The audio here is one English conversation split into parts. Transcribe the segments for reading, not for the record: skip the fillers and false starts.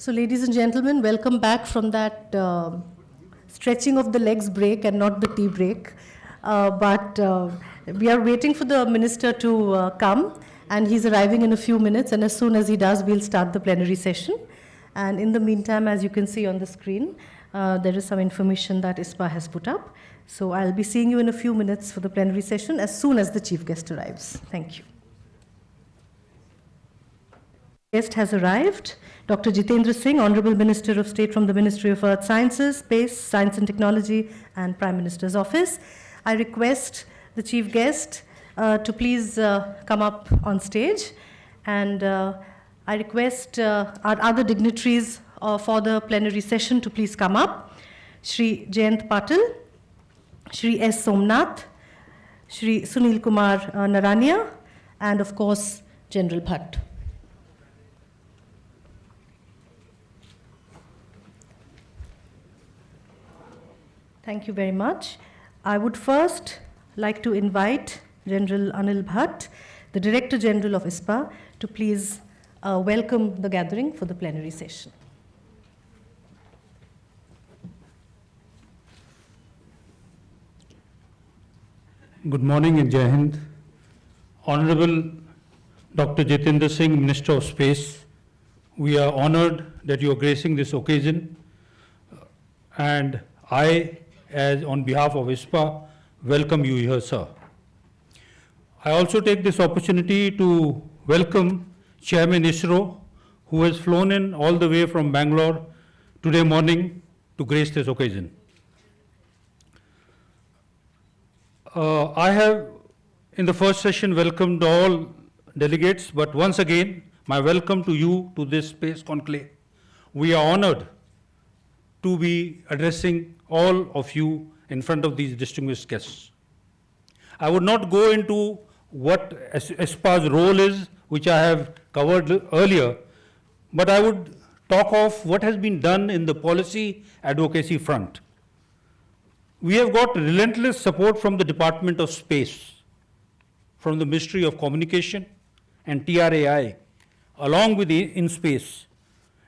So ladies and gentlemen, welcome back from that stretching of the legs break and not the tea break. But we are waiting for the minister to come, and he's arriving in a few minutes, and as soon as he does, we'll start the plenary session. And in the meantime, as you can see on the screen, there is some information that ISpA has put up. So I'll be seeing you in a few minutes for the plenary session as soon as the chief guest arrives. Thank you. Guest has arrived, Dr. Jitendra Singh, Honorable Minister of State from the Ministry of Earth Sciences, Space, Science and Technology, and Prime Minister's Office. I request the chief guest to please come up on stage, and I request our other dignitaries for the plenary session to please come up. Shri Jayant Patil, Shri S. Somanath, Shri Sunil Kumar Narania, and of course, General Bhatt. Thank you very much. I would first like to invite General Anil Bhatt, the Director General of ISpA, to please welcome the gathering for the plenary session. Good morning and Jai Hind. Honorable Dr. Jitendra Singh, Minister of Space, we are honored that you are gracing this occasion, and I, on behalf of ISpA, welcome you here, sir. I also take this opportunity to welcome Chairman ISRO, who has flown in all the way from Bangalore today morning to grace this occasion. I have, in the first session, welcomed all delegates, but once again, my welcome to you to this Space Conclave. We are honored to be addressing all of you in front of these distinguished guests. I would not go into what ISPA's role is, which I have covered earlier, but I would talk of what has been done in the policy advocacy front. We have got relentless support from the Department of Space, from the Ministry of Communication and TRAI, along with InSpace,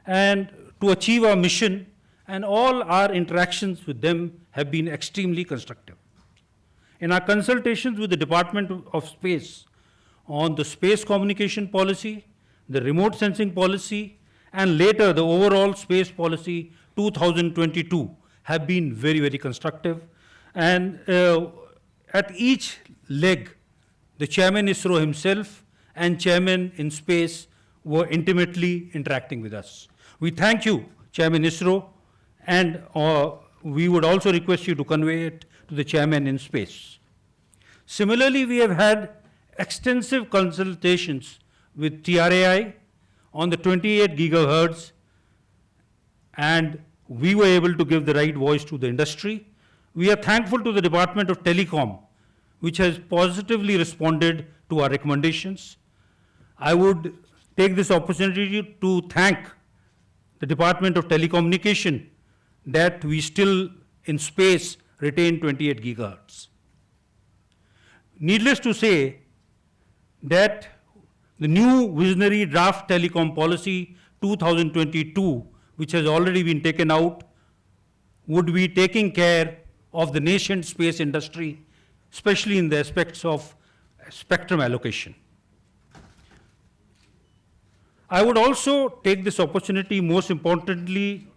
and to achieve our mission, and all our interactions with them have been extremely constructive. In our consultations with the Department of Space on the space communication policy, the remote sensing policy, and later the overall space policy 2022 have been very, very constructive. And at each leg, the Chairman ISRO himself and Chairman InSpace were intimately interacting with us. We thank you, Chairman ISRO, and we would also request you to convey it to the Chairman InSpace. Similarly, we have had extensive consultations with TRAI on the 28 gigahertz, and we were able to give the right voice to the industry. We are thankful to the Department of Telecom, which has positively responded to our recommendations. I would take this opportunity to thank the Department of Telecommunication that we still in space retain 28 gigahertz. Needless to say that the new visionary draft telecom policy 2022, which has already been taken out, would be taking care of the nascent space industry, especially in the aspects of spectrum allocation. I would also take this opportunity, most importantly,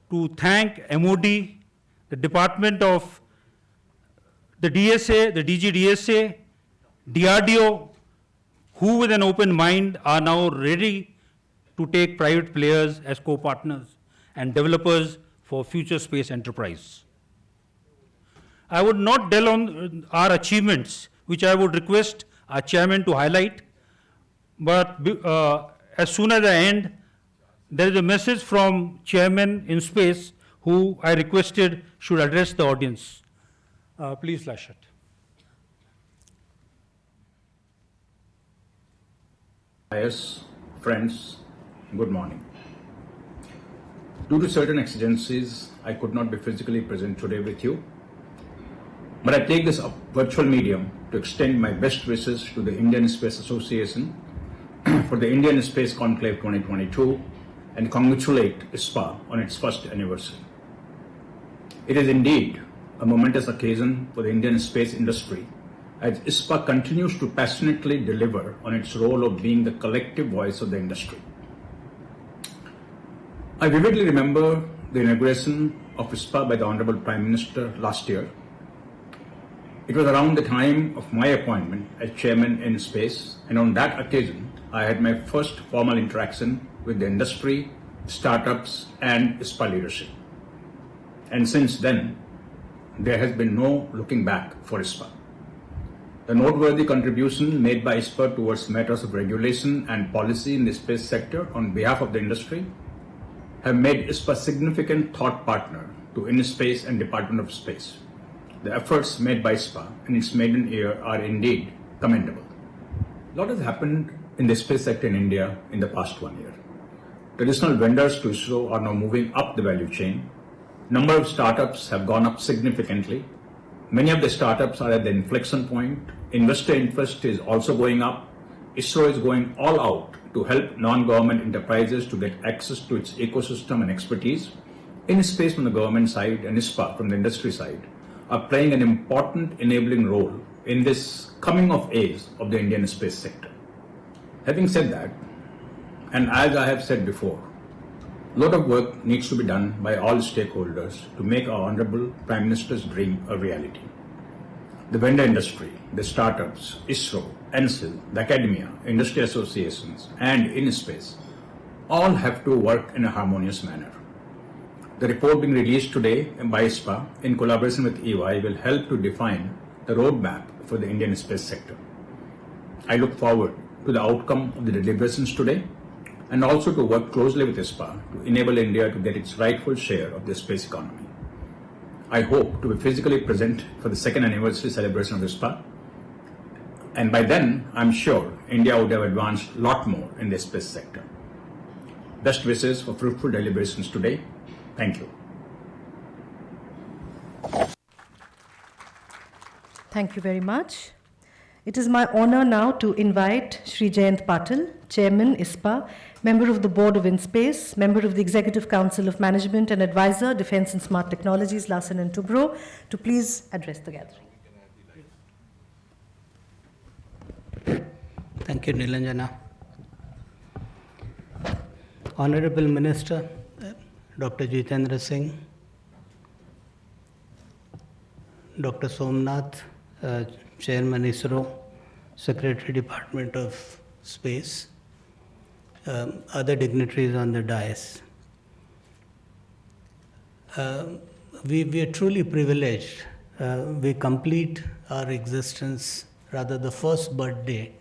to thank MOD, the Department of the DSA, the DGDSA, DRDO, who with an open mind are now ready to take private players as co-partners and developers for future space enterprise. I would not dwell on our achievements, which I would request our chairman to highlight, but as soon as I end, there is a message from Chairman InSpace, who I requested should address the audience. Please flash it. Yes, friends, good morning. Due to certain exigencies, I could not be physically present today with you, but I take this virtual medium to extend my best wishes to the Indian Space Association for the Indian Space Conclave 2022 and congratulate ISpA on its first anniversary. It is indeed a momentous occasion for the Indian space industry as ISpA continues to passionately deliver on its role of being the collective voice of the industry. I vividly remember the inauguration of ISpA by the Honorable Prime Minister last year. It was around the time of my appointment as Chairman in Space, and on that occasion, I had my first formal interaction with the industry, startups, and ISpA leadership. And since then, there has been no looking back for ISpA. The noteworthy contribution made by ISpA towards matters of regulation and policy in the space sector on behalf of the industry have made ISpA a significant thought partner to InSpace and Department of Space. The efforts made by ISpA in its maiden year are indeed commendable. A lot has happened in the space sector in India in the past 1 year. Traditional vendors to ISRO are now moving up the value chain. Number of startups have gone up significantly. Many of the startups are at the inflection point. Investor interest is also going up. ISRO is going all out to help non-government enterprises to get access to its ecosystem and expertise. InSpace from the government side and ISpA from the industry side are playing an important enabling role in this coming of age of the Indian space sector. Having said that, and as I have said before, a lot of work needs to be done by all stakeholders to make our Honorable Prime Minister's dream a reality. The vendor industry, the startups, ISRO, NSIL, the academia, industry associations, and InSpace all have to work in a harmonious manner. The report being released today by ISpA in collaboration with EY will help to define the roadmap for the Indian space sector. I look forward to the outcome of the deliberations today and also to work closely with ISpA to enable India to get its rightful share of the space economy. I hope to be physically present for the second anniversary celebration of ISpA, and by then I'm sure India would have advanced a lot more in the space sector. Best wishes for fruitful deliberations today. Thank you. Thank you very much. It is my honor now to invite Shri Jayant Patil, Chairman, ISpA, Member of the Board of InSpace, Member of the Executive Council of Management and Advisor, Defence and Smart Technologies, Larsen & Toubro, to please address the gathering. Thank you, Nilanjana. Honorable Minister, Dr. Jitendra Singh, Dr. Somanath, Chairman ISRO, Secretary Department of Space, other dignitaries on the dais. We are truly privileged. We complete our existence, rather the first birthday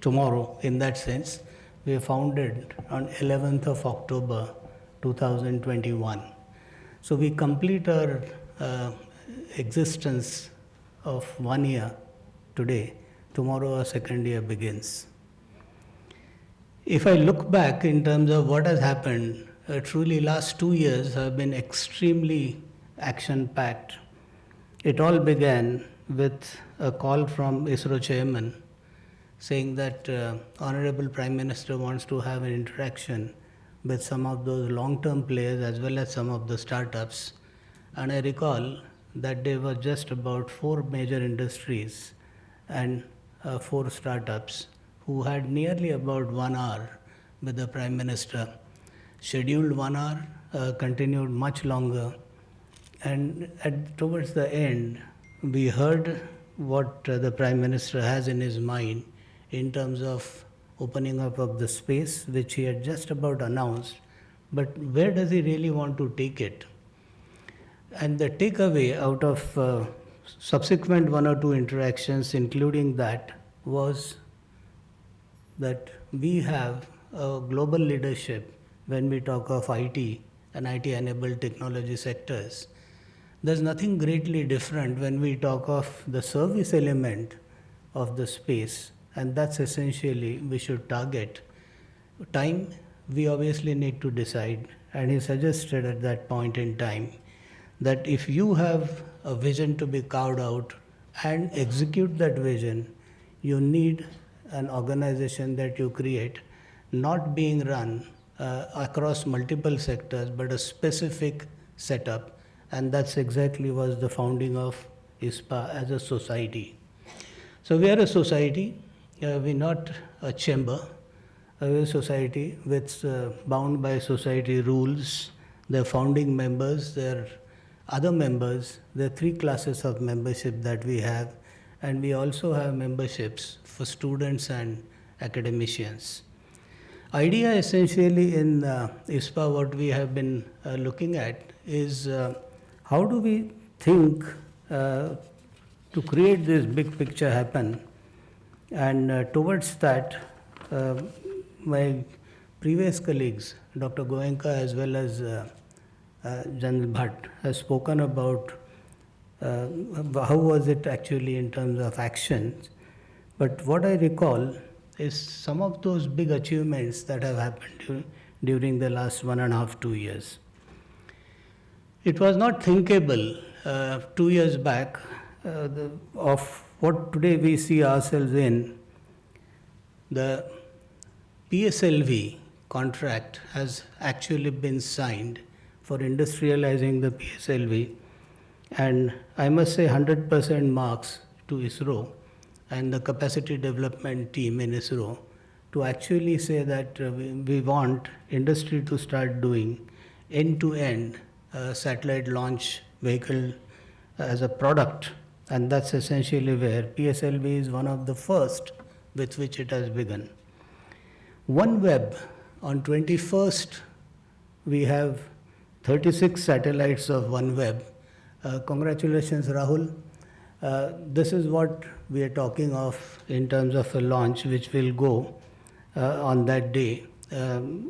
tomorrow in that sense. We were founded on 11th of October 2021. So we complete our existence of 1 year today. Tomorrow our second year begins. If I look back in terms of what has happened, truly last 2 years have been extremely action-packed. It all began with a call from ISRO chairman saying that Honorable Prime Minister wants to have an interaction with some of those long-term players as well as some of the startups. And I recall that there were just about 4 major industries and 4 startups who had nearly about 1 hour with the Prime Minister. Scheduled 1 hour, continued much longer. And towards the end, we heard what the Prime Minister has in his mind in terms of opening up of the space, which he had just about announced. But where does he really want to take it? And the takeaway out of subsequent 1 or 2 interactions, including that, was that we have a global leadership when we talk of IT and IT-enabled technology sectors. There's nothing greatly different when we talk of the service element of the space, and that's essentially we should target. Time, we obviously need to decide, and he suggested at that point in time that if you have a vision to be carved out and execute that vision, you need an organization that you create, not being run across multiple sectors, but a specific setup, and that's exactly was the founding of ISpA as a society. So we are a society, we're not a chamber, we're a society with bound by society rules. There are founding members, there are other members, there are 3 classes of membership that we have, and we also have memberships for students and academicians. Idea essentially in ISpA, what we have been looking at is how do we think to create this big picture happen, and towards that my previous colleagues, Dr. Goenka as well as Janil Bhatt, has spoken about how was it actually in terms of actions. But what I recall is some of those big achievements that have happened during the last 1.5, 2 years. It was not thinkable 2 years back of what today we see ourselves in. The PSLV contract has actually been signed for industrializing the PSLV, and I must say 100% marks to ISRO and the capacity development team in ISRO to actually say that we want industry to start doing end-to-end satellite launch vehicle as a product, and that's essentially where PSLV is one of the first with which it has begun. OneWeb, on 21st, we have 36 satellites of OneWeb. Congratulations, Rahul. This is what we are talking of in terms of a launch which will go on that day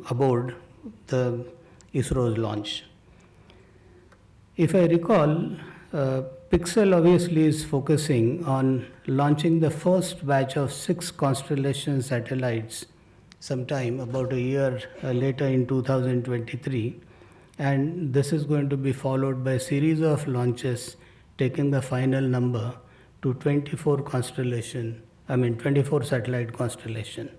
aboard the ISRO's launch. If I recall, Pixel obviously is focusing on launching the first batch of 6 constellation satellites sometime about a year later in 2023, and this is going to be followed by a series of launches taking the final number to 24 satellite constellation.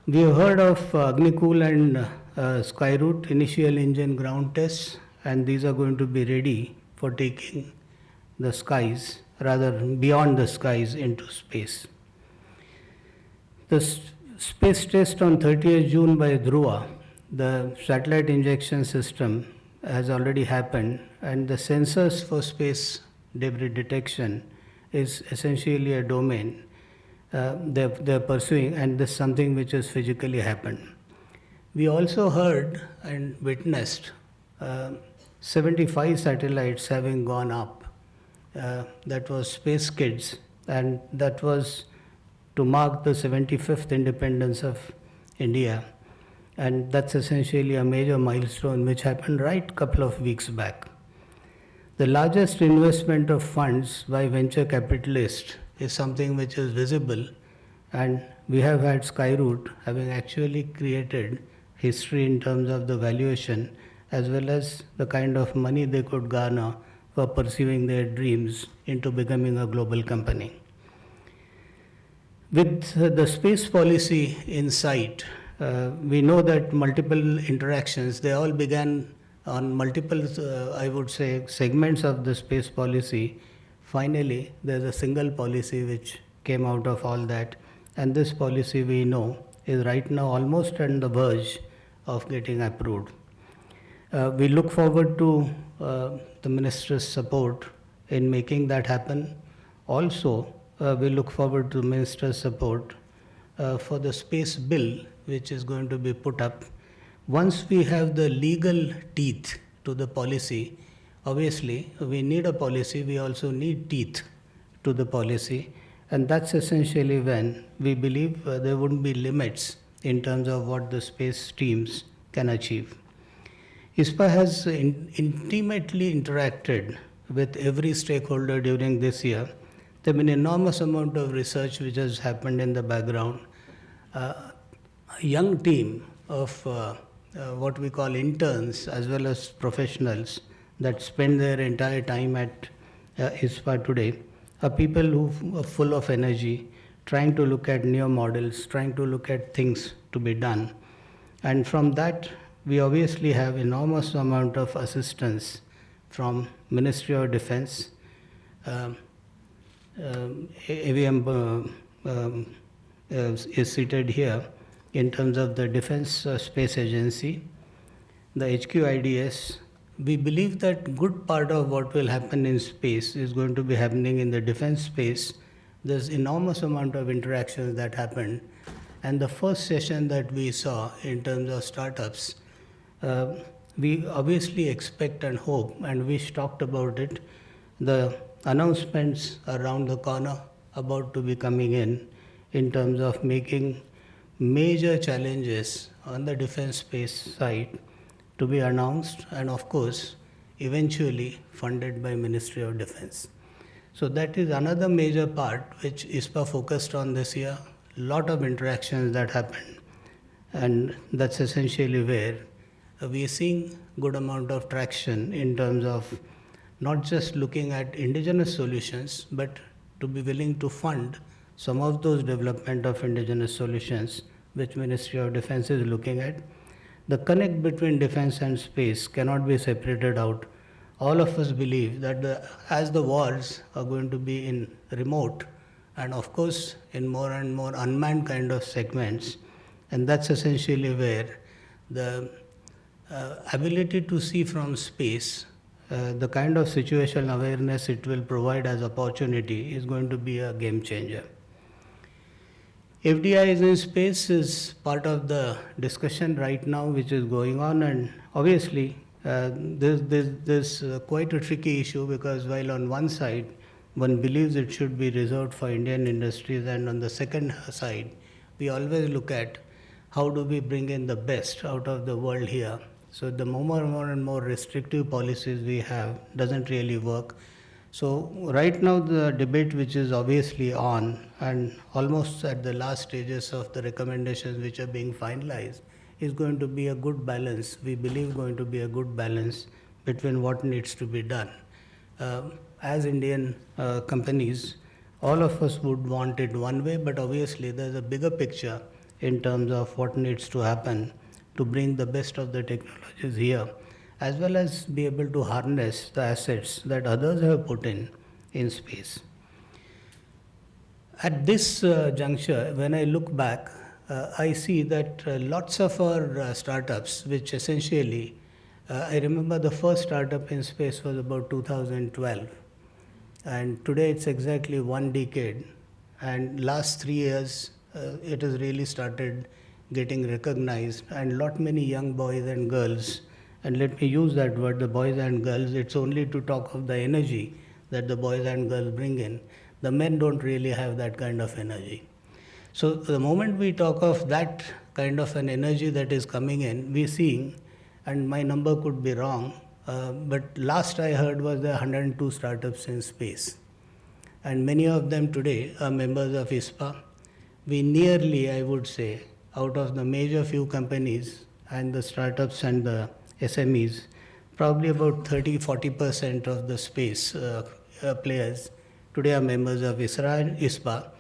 We have heard of Agnikul and Skyroot initial engine ground tests, and these are going to be ready for taking the skies, rather beyond the skies, into space. The space test on 30th June by Dhruva, the satellite injection system, has already happened, and the sensors for space debris detection is essentially a domain they're pursuing, and this is something which has physically happened. We also heard and witnessed 75 satellites having gone up. That was Space Kids, and that was to mark the 75th independence of India. And that's essentially a major milestone which happened right a couple of weeks back. The largest investment of funds by venture capitalists is something which is visible, and we have had Skyroot having actually created history in terms of the valuation as well as the kind of money they could garner for pursuing their dreams into becoming a global company. With the space policy in sight, we know that multiple interactions, they all began on multiple, I would say, segments of the space policy. Finally, there's a single policy which came out of all that, and this policy we know is right now almost on the verge of getting approved. We look forward to the Minister's support in making that happen. Also, we look forward to Minister's support for the space bill which is going to be put up. Once we have the legal teeth to the policy, obviously we need a policy, we also need teeth to the policy, and that's essentially when we believe there wouldn't be limits in terms of what the space teams can achieve. ISpA has intimately interacted with every stakeholder during this year. There has been an enormous amount of research which has happened in the background. A young team of what we call interns as well as professionals that spend their entire time at ISpA today are people who are full of energy, trying to look at new models, trying to look at things to be done. And from that, we obviously have enormous amount of assistance from Ministry of Defense. AVM is seated here in terms of the Defense Space Agency, the HQIDS. We believe that good part of what will happen in space is going to be happening in the defense space. There's enormous amount of interactions that happened. And the first session that we saw in terms of startups, we obviously expect and hope, and we talked about it, the announcements around the corner about to be coming in terms of making major challenges on the defense space side to be announced, and of course, eventually funded by Ministry of Defense. So that is another major part which ISpA focused on this year. Lot of interactions that happened, and that's essentially where we are seeing good amount of traction in terms of not just looking at indigenous solutions, but to be willing to fund some of those development of indigenous solutions which Ministry of Defense is looking at. The connect between defense and space cannot be separated out. All of us believe that as the wars are going to be in remote, and of course in more and more unmanned kind of segments, and that's essentially where the ability to see from space, the kind of situational awareness it will provide as opportunity is going to be a game changer. FDI in space is part of the discussion right now which is going on, and obviously there's quite a tricky issue, because while on one side one believes it should be reserved for Indian industries, and on the second side we always look at how do we bring in the best out of the world here. So the more and more restrictive policies we have doesn't really work. So right now the debate which is obviously on, and almost at the last stages of the recommendations which are being finalized, is going to be a good balance. We believe going to be a good balance between what needs to be done. As Indian companies, all of us would want it one way, but obviously there's a bigger picture in terms of what needs to happen to bring the best of the technologies here, as well as be able to harness the assets that others have put in space. At this juncture, when I look back, I see that lots of our startups, which essentially, I remember the first startup in space was about 2012, and today it's exactly 1 decade, and last 3 years it has really started getting recognized, and lot many young boys and girls, and let me use that word, the boys and girls, it's only to talk of the energy that the boys and girls bring in. The men don't really have that kind of energy. So the moment we talk of that kind of an energy that is coming in, we're seeing, and my number could be wrong, but last I heard was there are 102 startups in space. And many of them today are members of ISpA. We nearly, I would say, out of the major few companies and the startups and the SMEs, probably about 30-40% of the space players today are members of ISRO and ISpA,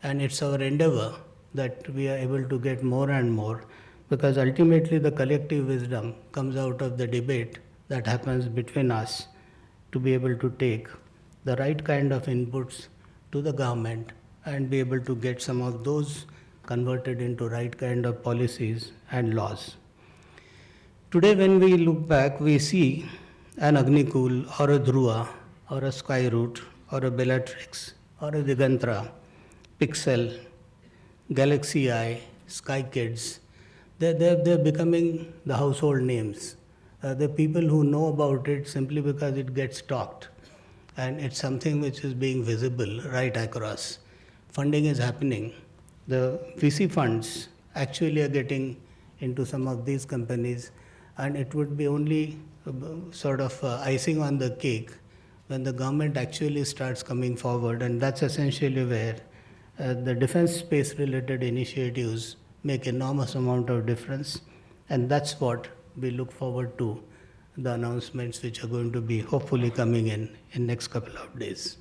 and it's our endeavor that we are able to get more and more, because ultimately the collective wisdom comes out of the debate that happens between us to be able to take the right kind of inputs to the government and be able to get some of those converted into right kind of policies and laws. Today when we look back, we see an Agnikul or a Dhruva or a Skyroot or a Bellatrix or a Digantra, Pixel, Galaxy Eye, Sky Kids. They're becoming the household names. The people who know about it simply because it gets talked, and it's something which is being visible right across. Funding is happening. The VC funds actually are getting into some of these companies, and it would be only sort of icing on the cake when the government actually starts coming forward, and that's essentially where the defense space related initiatives make enormous amount of difference, and that's what we look forward to, the announcements which are going to be hopefully coming in next couple of days.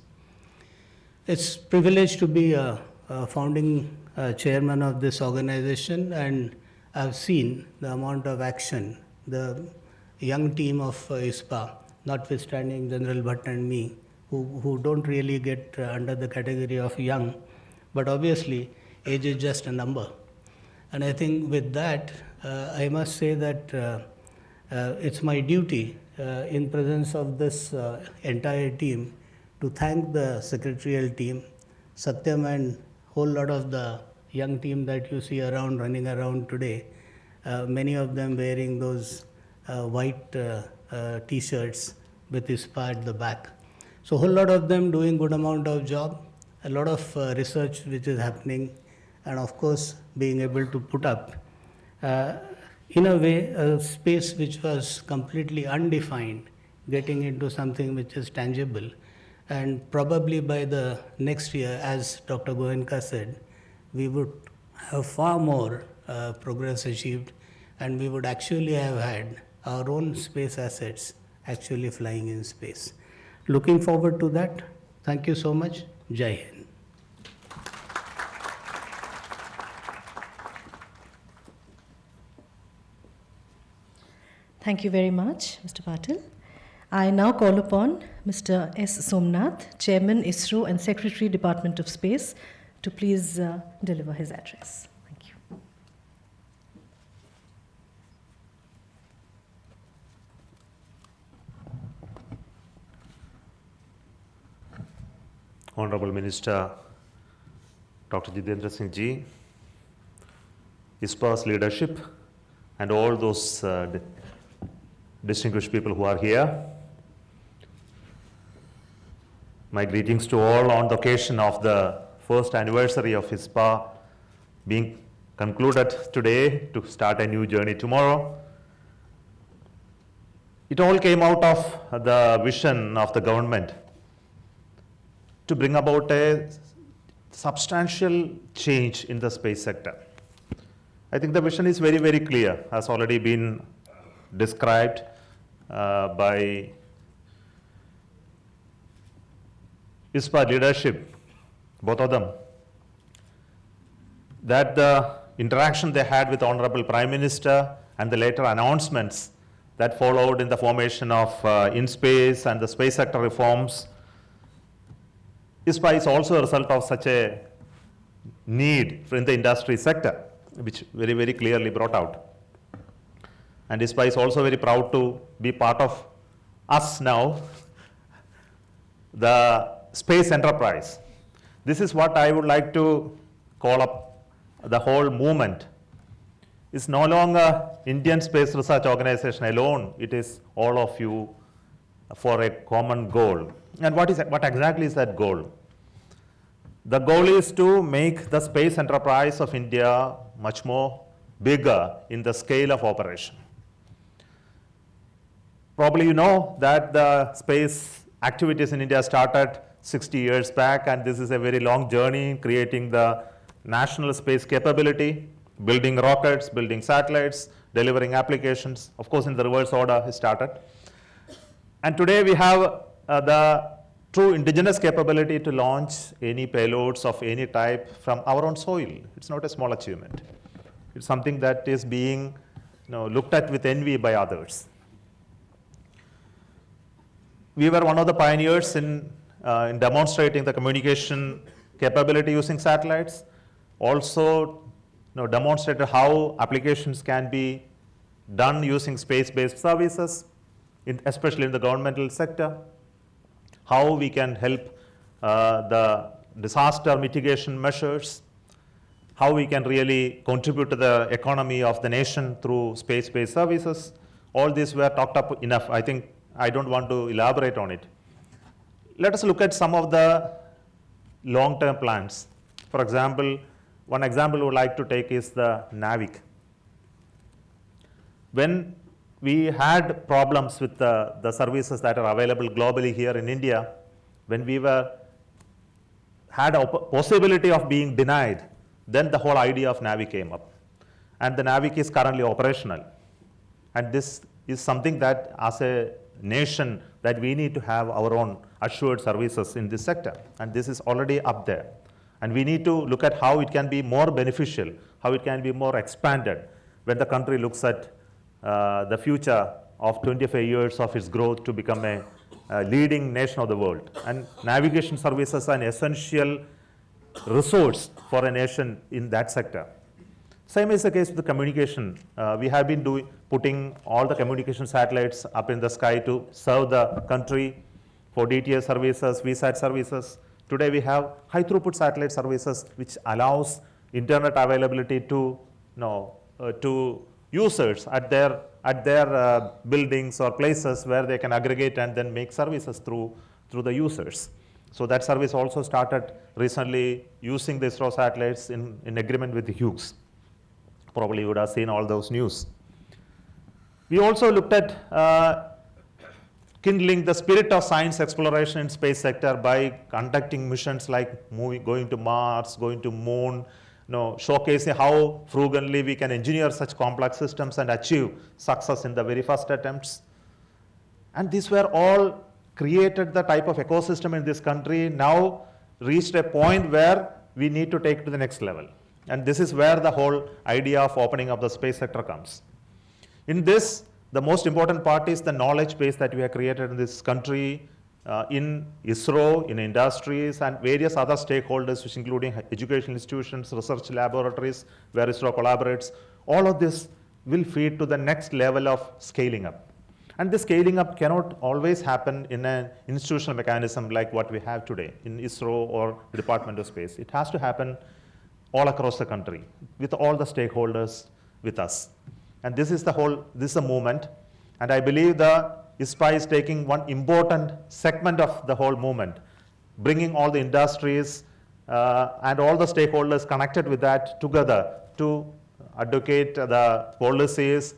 It's privileged to be a founding chairman of this organization, and I've seen the amount of action the young team of ISpA, notwithstanding General Bhatt and me, who don't really get under the category of young, but obviously age is just a number. And I think with that, I must say that it's my duty in presence of this entire team to thank the secretarial team, Satyam and whole lot of the young team that you see around, running around today, many of them wearing those white t-shirts with ISpA at the back. So a whole lot of them doing good amount of job, a lot of research which is happening, and of course being able to put up in a way a space which was completely undefined, getting into something which is tangible. And probably by the next year, as Dr. Goenka said, we would have far more progress achieved, and we would actually have had our own space assets actually flying in space. Looking forward to that. Thank you so much. Jai Hind. Thank you very much, Mr. Patil. I now call upon Mr. S. Somanath, Chairman, ISRO and Secretary, Department of Space, to please deliver his address. Thank you. Honorable Minister Dr. Jitendra Singh ji, ISPA's leadership, and all those distinguished people who are here. My greetings to all on the occasion of the first anniversary of ISPA being concluded today to start a new journey tomorrow. It all came out of the vision of the government to bring about a substantial change in the space sector. I think the vision is very, very clear, has already been described by ISPA leadership, both of them, that the interaction they had with Honorable Prime Minister and the later announcements that followed in the formation of InSpace and the space sector reforms, ISPA is also a result of such a need in the industry sector, which very, very clearly brought out. And ISPA is also very proud to be part of us now, the space enterprise. This is what I would like to call up the whole movement. It's no longer Indian Space Research Organization alone, it is all of you for a common goal. And what exactly is that goal? The goal is to make the space enterprise of India much more bigger in the scale of operation. Probably you know that the space activities in India started 60 years back, and this is a very long journey creating the national space capability, building rockets, building satellites, delivering applications. Of course, in the reverse order it started. And today we have the true indigenous capability to launch any payloads of any type from our own soil. It's not a small achievement. It's something that is being looked at with envy by others. We were one of the pioneers in demonstrating the communication capability using satellites. Also demonstrated how applications can be done using space-based services, especially in the governmental sector. How we can help the disaster mitigation measures, how we can really contribute to the economy of the nation through space-based services. All these were talked up enough. I think I don't want to elaborate on it. Let us look at some of the long-term plans. For example, one example we would like to take is the NAVIC. When we had problems with the services that are available globally here in India, when we had a possibility of being denied, then the whole idea of NAVIC came up. And the NAVIC is currently operational. And this is something that as a nation that we need to have our own assured services in this sector. And this is already up there. And we need to look at how it can be more beneficial, how it can be more expanded, when the country looks at the future of 25 years of its growth to become a leading nation of the world. And navigation services are an essential resource for a nation in that sector. Same is the case with the communication. We have been putting all the communication satellites up in the sky to serve the country for DTS services, VSAT services. Today we have high throughput satellite services which allows internet availability to, to users at their buildings or places where they can aggregate and then make services through the users. So that service also started recently using the ISRO satellites in agreement with Hughes. Probably you would have seen all those news. We also looked at kindling the spirit of science exploration in space sector by conducting missions like going to Mars, going to Moon, showcasing how frugally we can engineer such complex systems and achieve success in the very first attempts. And these were all created the type of ecosystem in this country, now reached a point where we need to take it to the next level. And this is where the whole idea of opening up the space sector comes. In this, the most important part is the knowledge base that we have created in this country, in ISRO, in industries, and various other stakeholders, which including educational institutions, research laboratories, where ISRO collaborates. All of this will feed to the next level of scaling up. And the scaling up cannot always happen in an institutional mechanism like what we have today in ISRO or the Department of Space. It has to happen all across the country with all the stakeholders with us. And this is a movement. And I believe the ISpA is taking one important segment of the whole movement, bringing all the industries and all the stakeholders connected with that together to advocate the policies,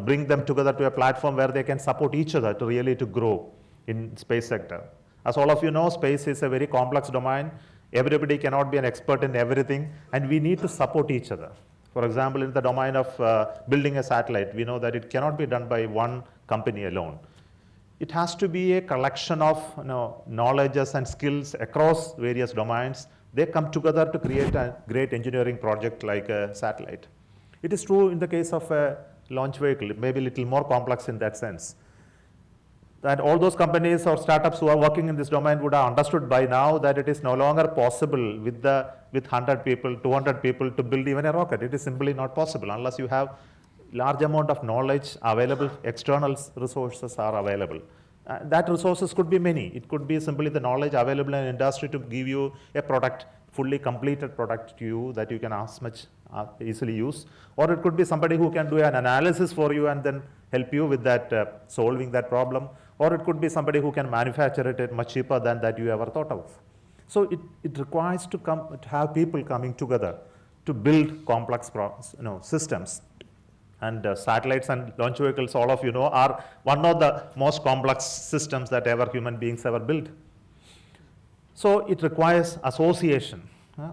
bring them together to a platform where they can support each other to really to grow in space sector. As all of you know, space is a very complex domain. Everybody cannot be an expert in everything, and we need to support each other. For example, in the domain of building a satellite, we know that it cannot be done by one company alone. It has to be a collection of knowledges and skills across various domains. They come together to create a great engineering project like a satellite. It is true in the case of a launch vehicle. It may be a little more complex in that sense. And all those companies or startups who are working in this domain would have understood by now that it is no longer possible with 100 people, 200 people to build even a rocket. It is simply not possible unless you have large amount of knowledge available, external resources are available. That resources could be many. It could be simply the knowledge available in industry to give you a product, fully completed product to you that you can as much easily use. Or it could be somebody who can do an analysis for you and then help you with that, solving that problem. Or it could be somebody who can manufacture it at much cheaper than that you ever thought of. So it requires to have people coming together to build complex systems. And satellites and launch vehicles, all of you know, are one of the most complex systems that human beings ever built. So it requires association.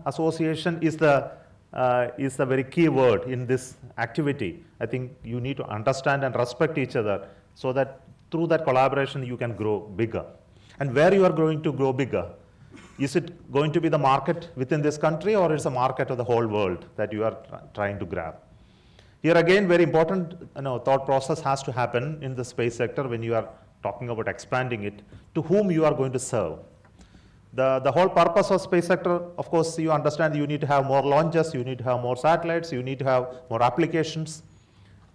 Association is the very key word in this activity. I think you need to understand and respect each other so that through that collaboration you can grow bigger. And where you are going to grow bigger? Is it going to be the market within this country, or is it a market of the whole world that you are trying to grab? Here again, very important thought process has to happen in the space sector when you are talking about expanding it, to whom you are going to serve. The whole purpose of space sector, of course, you understand you need to have more launches, you need to have more satellites, you need to have more applications,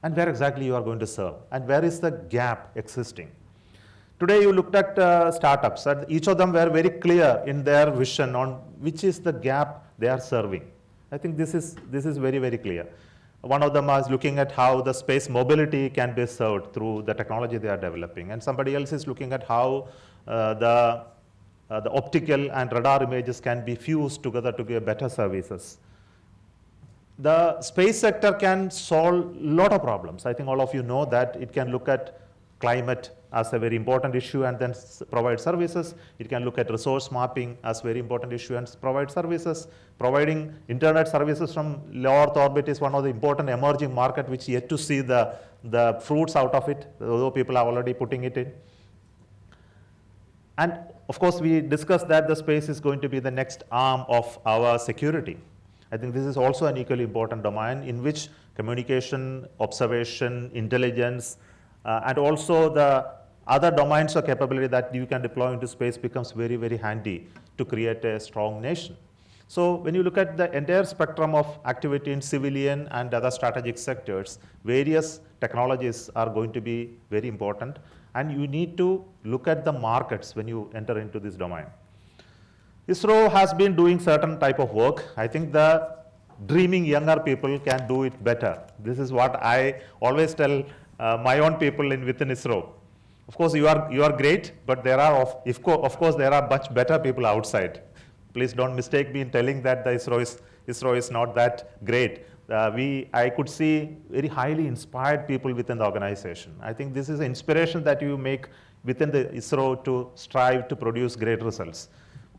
and where exactly you are going to serve, and where is the gap existing. Today you looked at startups, and each of them were very clear in their vision on which is the gap they are serving. I think this is very, very clear. One of them is looking at how the space mobility can be served through the technology they are developing, and somebody else is looking at how the optical and radar images can be fused together to give better services. The space sector can solve a lot of problems. I think all of you know that it can look at climate as a very important issue and then provide services. It can look at resource mapping as a very important issue and provide services. Providing internet services from low Earth orbit is one of the important emerging market which yet to see the fruits out of it, although people are already putting it in. And of course, we discussed that the space is going to be the next arm of our security. I think this is also an equally important domain in which communication, observation, intelligence, and also the other domains of capability that you can deploy into space becomes very, very handy to create a strong nation. So when you look at the entire spectrum of activity in civilian and other strategic sectors, various technologies are going to be very important, and you need to look at the markets when you enter into this domain. ISRO has been doing certain type of work. I think the dreaming younger people can do it better. This is what I always tell my own people within ISRO. Of course, you are great, but there are of course there are much better people outside. Please don't mistake me in telling that the ISRO is not that great. I could see very highly inspired people within the organization. I think this is an inspiration that you make within the ISRO to strive to produce great results.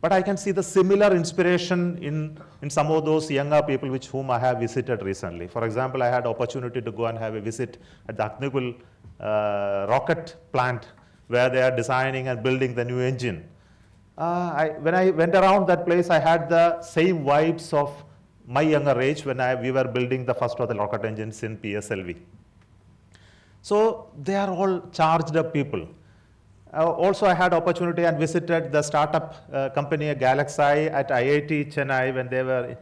But I can see the similar inspiration in some of those younger people whom I have visited recently. For example, I had opportunity to go and have a visit at the Inaugural rocket plant where they are designing and building the new engine. When I went around that place, I had the same vibes of my younger age when we were building the first of the rocket engines in PSLV. So they are all charged up people. Also, I had opportunity and visited the startup company Galaxy at IIT Chennai when they were,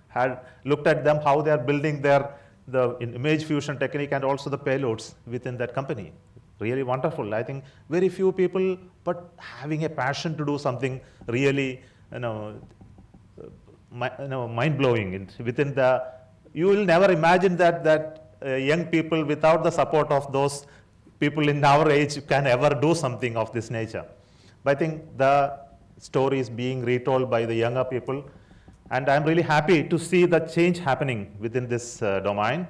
had looked at them how they are building the image fusion technique and also the payloads within that company. Really wonderful. I think very few people, but having a passion to do something really, mind-blowing. Within you will never imagine that young people without the support of those people in our age can ever do something of this nature. But I think the story is being retold by the younger people, and I'm really happy to see the change happening within this domain,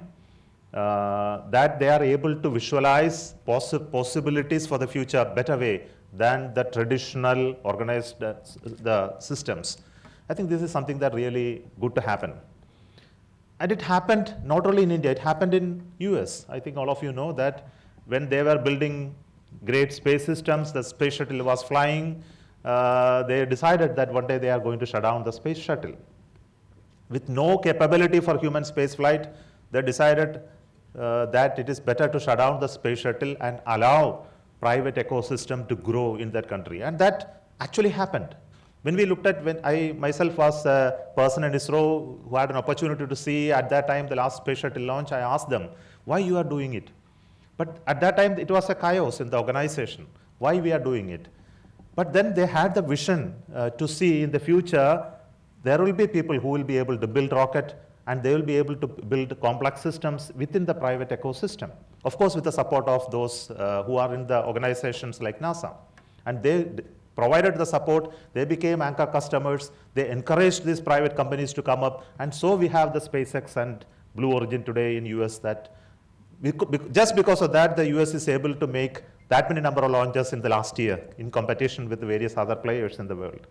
that they are able to visualize possibilities for the future better way than the traditional organized the systems. I think this is something that really good to happen. And it happened not only in India, it happened in US. I think all of you know that when they were building great space systems, the space shuttle was flying, they decided that one day they are going to shut down the space shuttle. With no capability for human space flight, they decided that it is better to shut down the space shuttle and allow private ecosystem to grow in that country. And that actually happened. When we looked at, when I myself was a person in ISRO who had an opportunity to see at that time the last space shuttle launch, I asked them, why you are doing it? But at that time, it was a chaos in the organization, why we are doing it. But then they had the vision to see in the future, there will be people who will be able to build rocket, and they will be able to build complex systems within the private ecosystem. Of course, with the support of those who are in the organizations like NASA. And they provided the support, they became anchor customers, they encouraged these private companies to come up, and so we have the SpaceX and Blue Origin today in US that just because of that, the US is able to make that many number of launches in the last year in competition with the various other players in the world.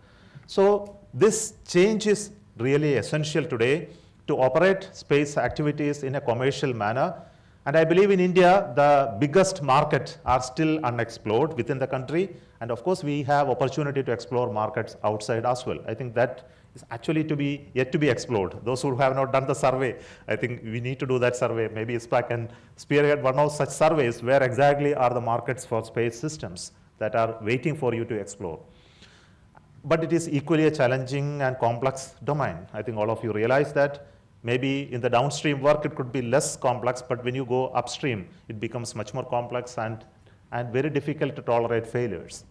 So this change is really essential today to operate space activities in a commercial manner. And I believe in India, the biggest market are still unexplored within the country. And of course, we have opportunity to explore markets outside as well. I think that is actually yet to be explored. Those who have not done the survey, I think we need to do that survey. Maybe ISpA can spearhead one of such surveys where exactly are the markets for space systems that are waiting for you to explore. But it is equally a challenging and complex domain. I think all of you realize that. Maybe in the downstream work, it could be less complex, but when you go upstream, it becomes much more complex and very difficult to tolerate failures.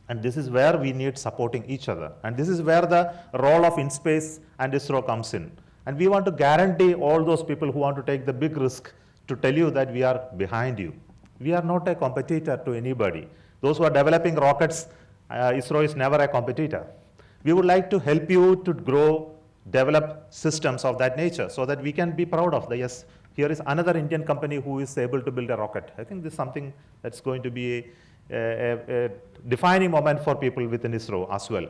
And this is where we need supporting each other. And this is where the role of InSpace and ISRO comes in. And we want to guarantee all those people who want to take the big risk to tell you that we are behind you. We are not a competitor to anybody. Those who are developing rockets, ISRO is never a competitor. We would like to help you to grow, develop systems of that nature so that we can be proud of yes, here is another Indian company who is able to build a rocket. I think this is something that's going to be a defining moment for people within ISRO as well.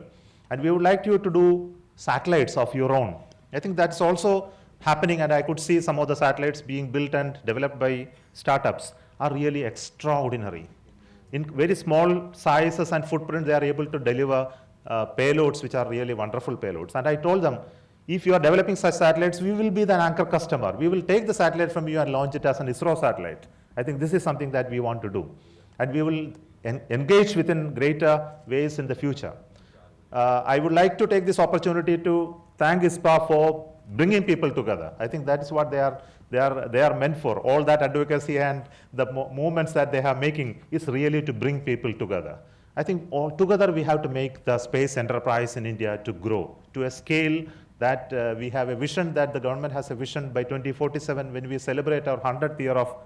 And we would like you to do satellites of your own. I think that's also happening, and I could see some of the satellites being built and developed by startups are really extraordinary. In very small sizes and footprint, they are able to deliver payloads which are really wonderful payloads. And I told them, if you are developing such satellites, we will be the anchor customer. We will take the satellite from you and launch it as an ISRO satellite. I think this is something that we want to do. And we will engage within greater ways in the future. I would like to take this opportunity to thank ISpA for bringing people together. I think that is what they are meant for. All that advocacy and the movements that they are making is really to bring people together. I think all together we have to make the space enterprise in India to grow to a scale that we have a vision, that the government has a vision by 2047 when we celebrate our 100th year of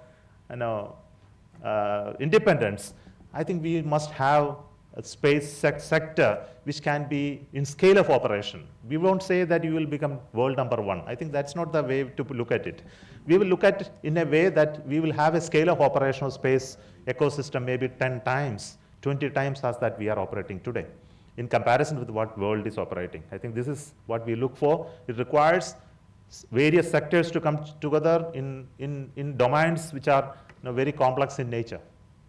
independence. I think we must have a space sector which can be in scale of operation. We won't say that you will become world #1. I think that's not the way to look at it. We will look at it in a way that we will have a scale of operational space ecosystem maybe 10 times, 20 times as that we are operating today in comparison with what world is operating. I think this is what we look for. It requires various sectors to come together in domains which are very complex in nature.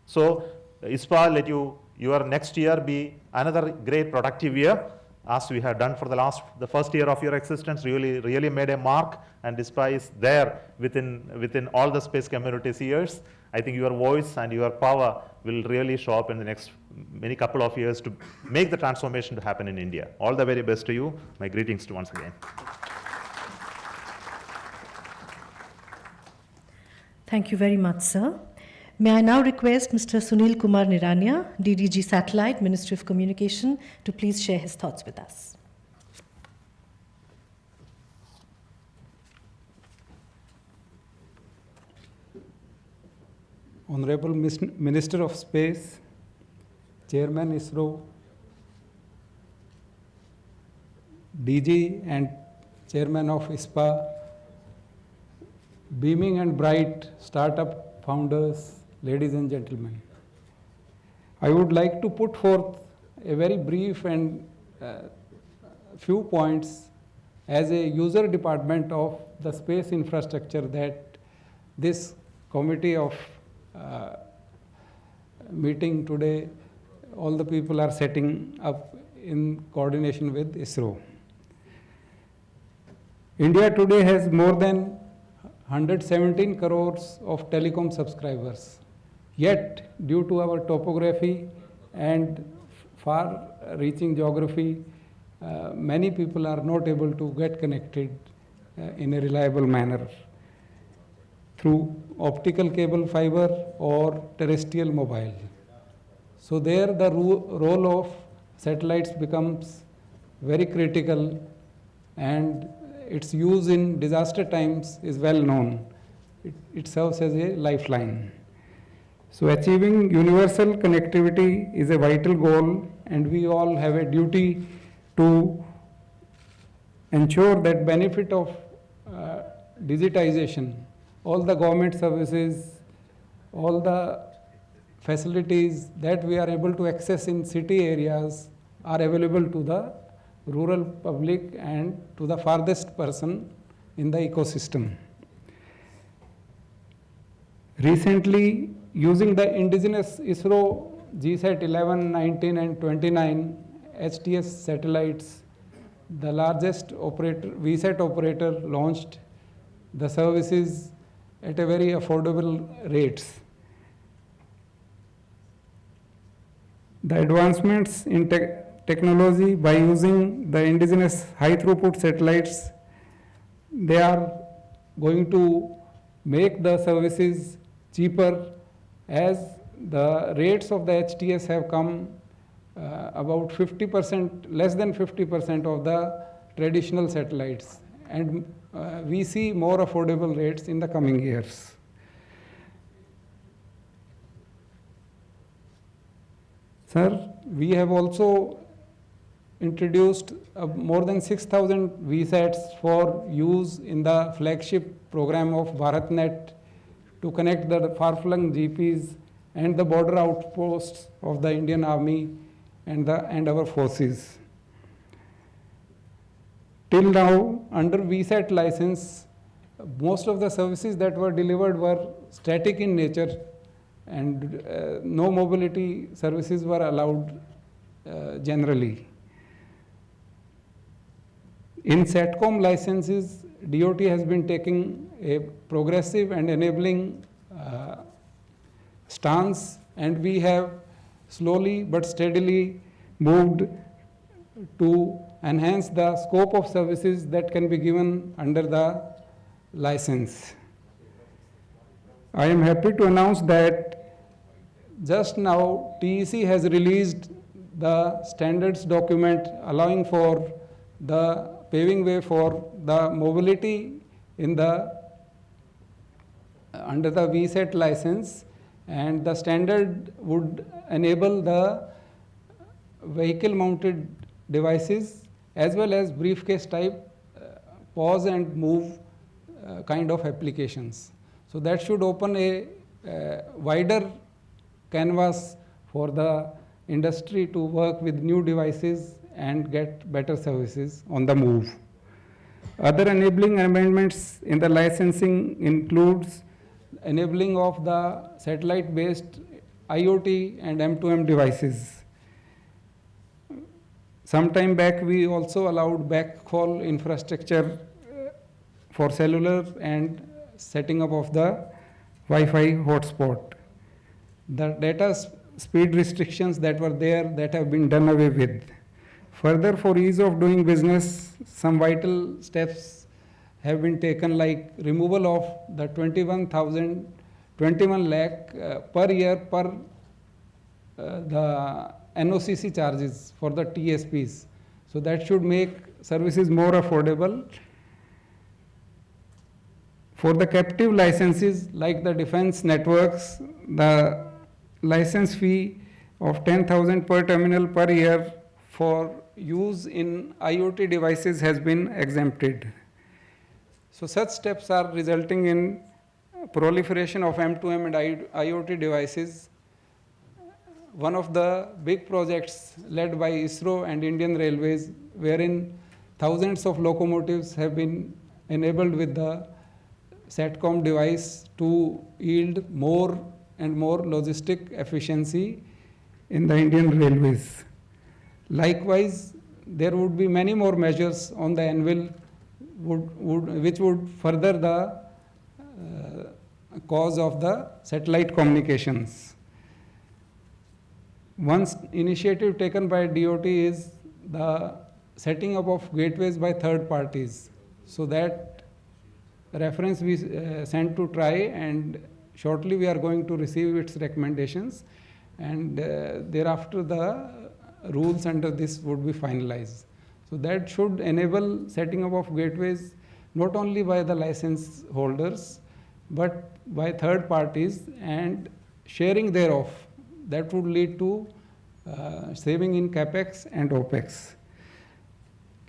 So ISpA, let your next year be another great productive year, as we have done for the first year of your existence. Really made a mark, and ISpA is there within all the space community's ears. I think your voice and your power will really show up in the next many couple of years to make the transformation to happen in India. All the very best to you. My greetings to once again. Thank you very much, sir. May I now request Mr. Sunil Kumar Nirania, DDG Satellite, Ministry of Communication, to please share his thoughts with us. Honorable Minister of Space, Chairman ISRO, DG and Chairman of ISpA, beaming and bright startup founders, ladies and gentlemen. I would like to put forth a very brief and few points as a user department of the space infrastructure that this committee of meeting today, all the people are setting up in coordination with ISRO. India today has more than 117 crores of telecom subscribers. Yet, due to our topography and far-reaching geography, many people are not able to get connected in a reliable manner through optical cable fiber or terrestrial mobile. So there the role of satellites becomes very critical, and its use in disaster times is well known. It serves as a lifeline. So achieving universal connectivity is a vital goal, and we all have a duty to ensure that benefit of digitization, all the government services, all the facilities that we are able to access in city areas are available to the rural public and to the farthest person in the ecosystem. Recently, using the indigenous ISRO GSAT 11, 19 and 29 HTS satellites, the largest VSAT operator launched the services at a very affordable rates. The advancements in technology by using the indigenous high throughput satellites, they are going to make the services cheaper, as the rates of the HTS have come about 50%, less than 50% of the traditional satellites, and we see more affordable rates in the coming years. Sir, we have also introduced more than 6,000 VSATs for use in the flagship program of BharatNet to connect the far-flung GPs and the border outposts of the Indian Army and our forces. Till now, under VSAT license, most of the services that were delivered were static in nature, and no mobility services were allowed generally. In SATCOM licenses, DOT has been taking a progressive and enabling stance, and we have slowly but steadily moved to enhance the scope of services that can be given under the license. I am happy to announce that just now TEC has released the standards document allowing for the paving way for the mobility in the under the VSAT license, and the standard would enable the vehicle mounted devices as well as briefcase type pause and move kind of applications. So that should open a wider canvas for the industry to work with new devices and get better services on the move. Other enabling amendments in the licensing includes enabling of the satellite-based IoT and M2M devices. Some time back, we also allowed backhaul infrastructure for cellular and setting up of the Wi-Fi hotspot. The data speed restrictions that were there that have been done away with. Further, for ease of doing business, some vital steps have been taken, like removal of the 21 lakh per year per the NOCC charges for the TSPs. So that should make services more affordable. For the captive licenses, like the defense networks, the license fee of 10,000 per terminal per year for use in IoT devices has been exempted. So such steps are resulting in proliferation of M2M and IoT devices. One of the big projects led by ISRO and Indian Railways, wherein thousands of locomotives have been enabled with the SATCOM device to yield more and more logistic efficiency in the Indian Railways. Likewise, there would be many more measures on the anvil which would further the cause of the satellite communications. One initiative taken by DOT is the setting up of gateways by third parties. So that reference we sent to TRI, and shortly we are going to receive its recommendations, and thereafter the rules under this would be finalized. So that should enable setting up of gateways not only by the license holders but by third parties, and sharing thereof. That would lead to saving in capex and opex.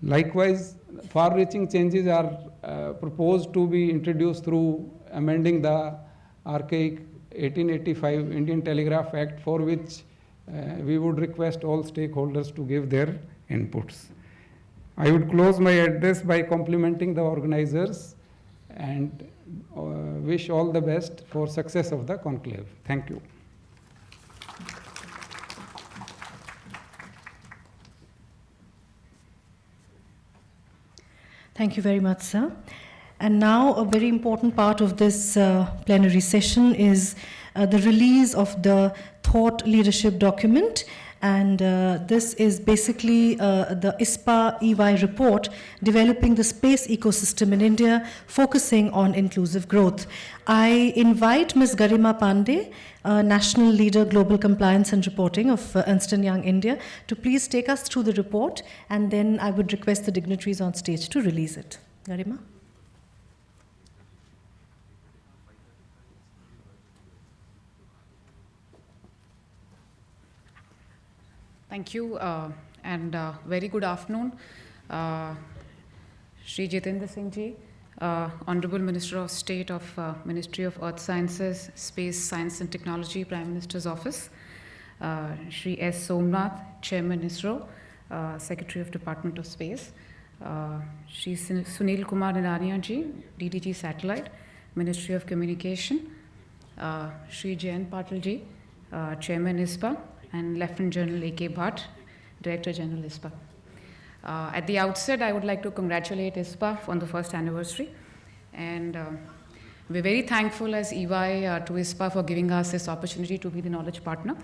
Likewise, far-reaching changes are proposed to be introduced through amending the archaic 1885 Indian Telegraph Act, for which we would request all stakeholders to give their inputs. I would close my address by complimenting the organizers and wish all the best for success of the conclave. Thank you. Thank you very much, sir. And now a very important part of this plenary session is the release of the thought leadership document. And this is basically the ISpA-EY report, developing the space ecosystem in India, focusing on inclusive growth. I invite Ms. Garima Pandey, National Leader Global Compliance and Reporting of Ernst & Young India, to please take us through the report, and then I would request the dignitaries on stage to release it. Garima? Thank you, and very good afternoon. Shri Jitendra Singh ji, Honorable Minister of State of Ministry of Earth Sciences, Space, Science and Technology, Prime Minister's Office, Shri S. Somanath, Chairman ISRO, Secretary of Department of Space, Shri Sunil Kumar Nirania ji, DDG Satellite, Ministry of Communication, Shri Jayant Patil ji, Chairman ISpA, and Lieutenant General A.K. Bhatt, Director General ISpA. At the outset, I would like to congratulate ISpA on the first anniversary. And we're very thankful as EY to ISpA for giving us this opportunity to be the knowledge partner.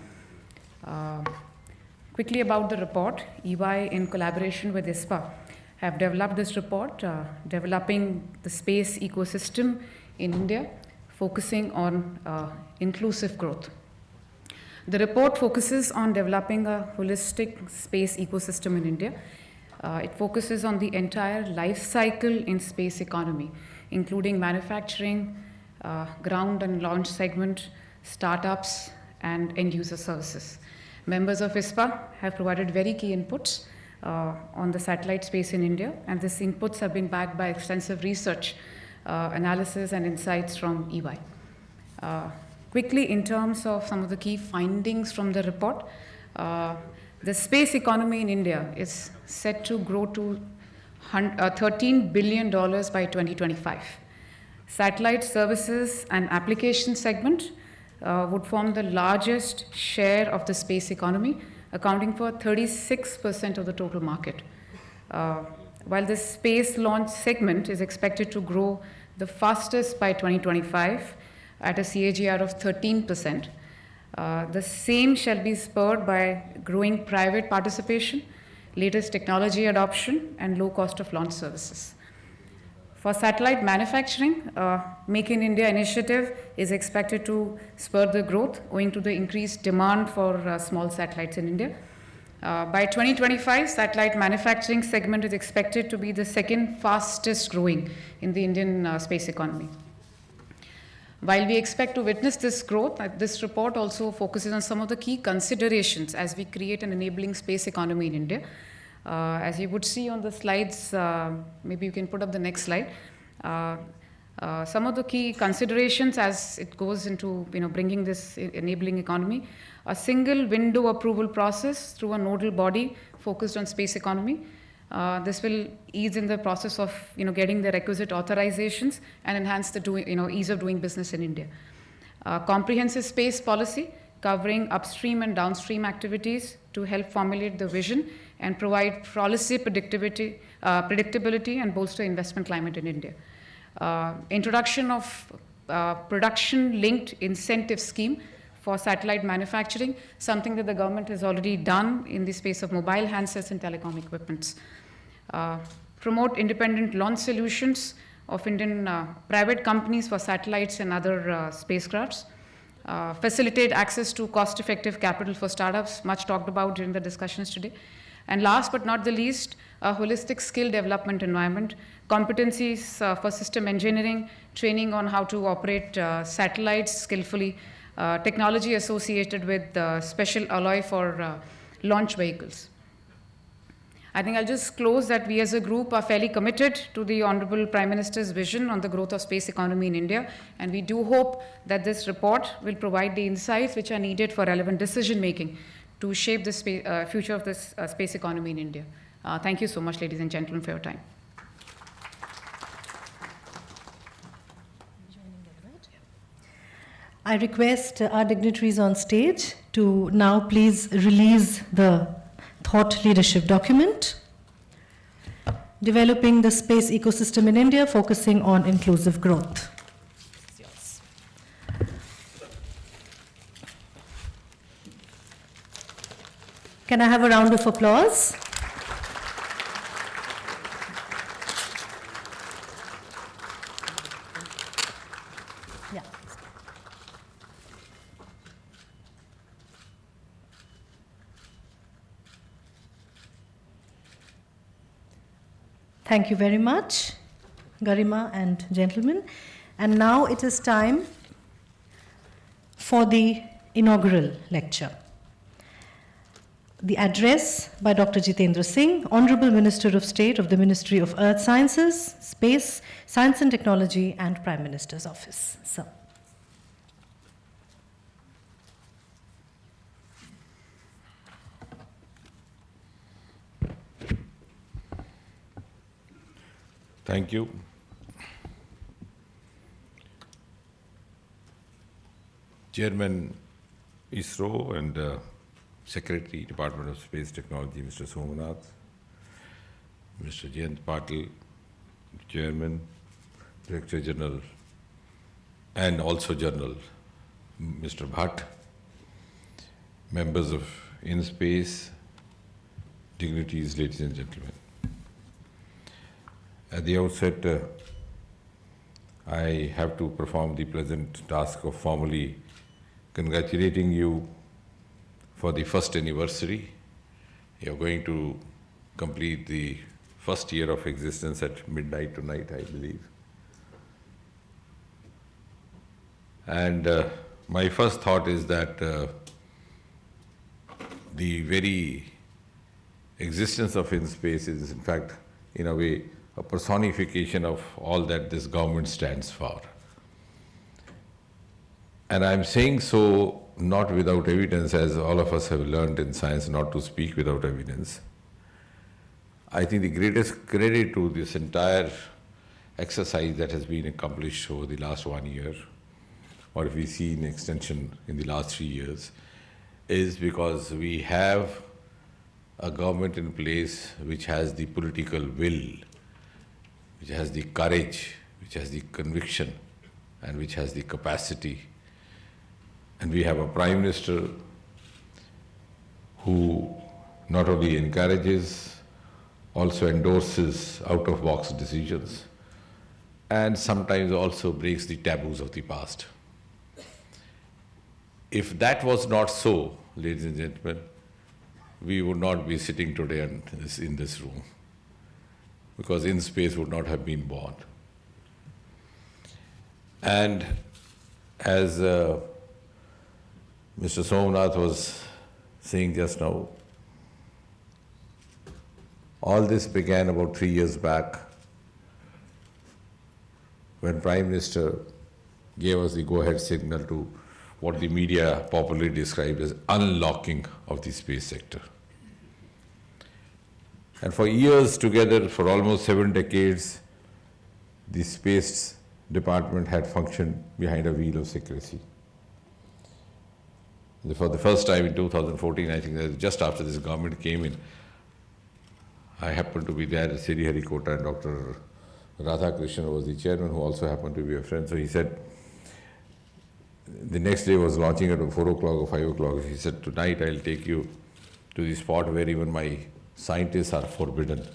Quickly about the report, EY in collaboration with ISpA have developed this report, developing the space ecosystem in India, focusing on inclusive growth. The report focuses on developing a holistic space ecosystem in India. It focuses on the entire life cycle in space economy, including manufacturing, ground and launch segment, startups, and end-user services. Members of ISpA have provided very key inputs on the satellite space in India, and these inputs have been backed by extensive research, analysis, and insights from EY. Quickly, in terms of some of the key findings from the report, the space economy in India is set to grow to $13 billion by 2025. Satellite services and application segment would form the largest share of the space economy, accounting for 36% of the total market. While the space launch segment is expected to grow the fastest by 2025 at a CAGR of 13%, the same shall be spurred by growing private participation, latest technology adoption, and low cost of launch services. For satellite manufacturing, Make in India initiative is expected to spur the growth owing to the increased demand for small satellites in India. By 2025, satellite manufacturing segment is expected to be the second fastest growing in the Indian space economy. While we expect to witness this growth, this report also focuses on some of the key considerations as we create an enabling space economy in India. As you would see on the slides, maybe you can put up the next slide. Some of the key considerations as it goes into bringing this enabling economy: a single window approval process through a nodal body focused on space economy. This will ease in the process of getting the requisite authorizations and enhance the ease of doing business in India. Comprehensive space policy covering upstream and downstream activities to help formulate the vision and provide policy predictability and bolster investment climate in India. Introduction of production-linked incentive scheme for satellite manufacturing, something that the government has already done in the space of mobile handsets and telecom equipments. Promote independent launch solutions of Indian private companies for satellites and other spacecrafts. Facilitate access to cost-effective capital for startups, much talked about during the discussions today. And last but not the least, a holistic skill development environment, competencies for system engineering, training on how to operate satellites skillfully, technology associated with special alloy for launch vehicles. I think I'll just close that we as a group are fairly committed to the Honorable Prime Minister's vision on the growth of space economy in India, and we do hope that this report will provide the insights which are needed for relevant decision making to shape the future of this space economy in India. Thank you so much, ladies and gentlemen, for your time. I request our dignitaries on stage to now please release the thought leadership document, Developing the Space Ecosystem in India, Focusing on Inclusive Growth. Can I have a round of applause? Yeah. Thank you very much, Garima and gentlemen. And now it is time for the inaugural lecture. The address by Dr. Jitendra Singh, Honorable Minister of State of the Ministry of Earth Sciences, Space, Science and Technology, and Prime Minister's Office. Sir. Thank you. Chairman ISRO and Secretary, Department of Space Technology, Mr. Somanath, Mr. Jayant Patil, Chairman, Director General, and also General Mr. Bhatt, members of InSpace, dignitaries, ladies and gentlemen. At the outset, I have to perform the pleasant task of formally congratulating you for the first anniversary. You're going to complete the first year of existence at midnight tonight, I believe. And my first thought is that the very existence of InSpace is, in fact, in a way, a personification of all that this government stands for. And I'm saying so not without evidence, as all of us have learned in science not to speak without evidence. I think the greatest credit to this entire exercise that has been accomplished over the last 1 year, or if we see in extension in the last 3 years, is because we have a government in place which has the political will, which has the courage, which has the conviction, and which has the capacity. And we have a Prime Minister who not only encourages, also endorses out-of-box decisions, and sometimes also breaks the taboos of the past. If that was not so, ladies and gentlemen, we would not be sitting today in this room, because InSpace would not have been born. And as Mr. Somanath was saying just now, all this began about 3 years back when Prime Minister gave us the go-ahead signal to what the media popularly described as unlocking of the space sector. And for years together, for almost 7 decades, the Space Department had functioned behind a veil of secrecy. For the first time in 2014, I think that just after this government came in, I happened to be there at Sriharikota, and Dr. Radhakrishnan was the chairman, who also happened to be a friend. So he said, the next day was launching at 4 o'clock or 5 o'clock. He said, tonight I'll take you to the spot where even my scientists are forbidden.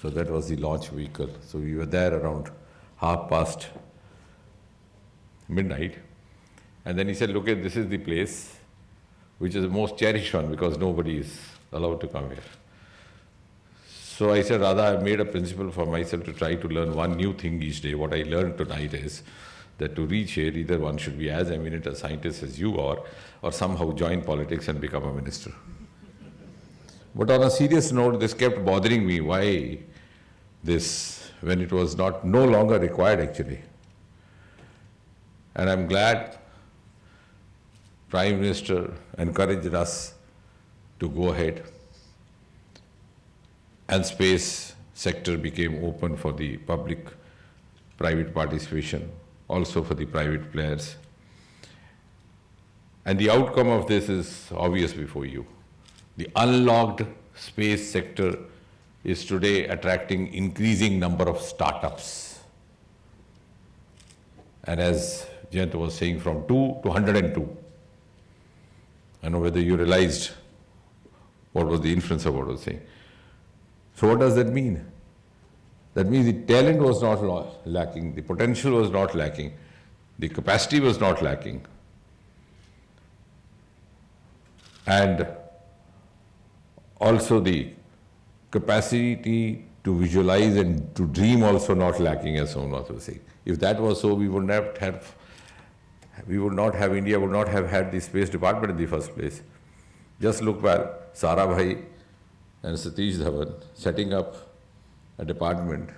So that was the launch vehicle. So we were there around midnight. And then he said, look, this is the place which is the most cherished one, because nobody is allowed to come here. So I said, Radha, I've made a principle for myself to try to learn one new thing each day. What I learned tonight is that to reach here, either one should be as eminent a scientist as you are, or somehow join politics and become a minister. But on a serious note, this kept bothering me. Why this, when it was no longer required actually? And I'm glad Prime Minister encouraged us to go ahead, and space sector became open for the public-private participation, also for the private players. And the outcome of this is obvious before you. The unlocked space sector is today attracting increasing number of startups. And as Jayant was saying, from 2 to 102. I don't know whether you realized what was the inference of what I was saying. So what does that mean? That means the talent was not lacking, the potential was not lacking, the capacity was not lacking, and also the capacity to visualize and to dream also not lacking, as Somanath was saying. If that was so, India would not have had the Space Department in the first place. Just look back, Sarabhai and Satish Dhawan setting up a department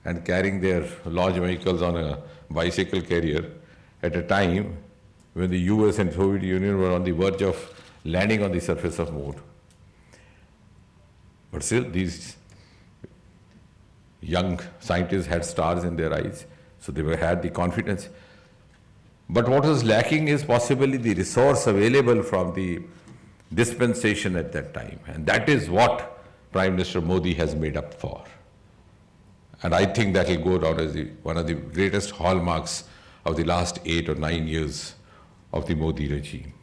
and carrying their launch vehicles on a bicycle carrier at a time when the US and Soviet Union were on the verge of landing on the surface of Moon. But still, these young scientists had stars in their eyes, so they had the confidence. But what was lacking is possibly the resource available from the dispensation at that time. And that is what Prime Minister Modi has made up for. And I think that will go down as one of the greatest hallmarks of the last 8 or 9 years of the Modi regime.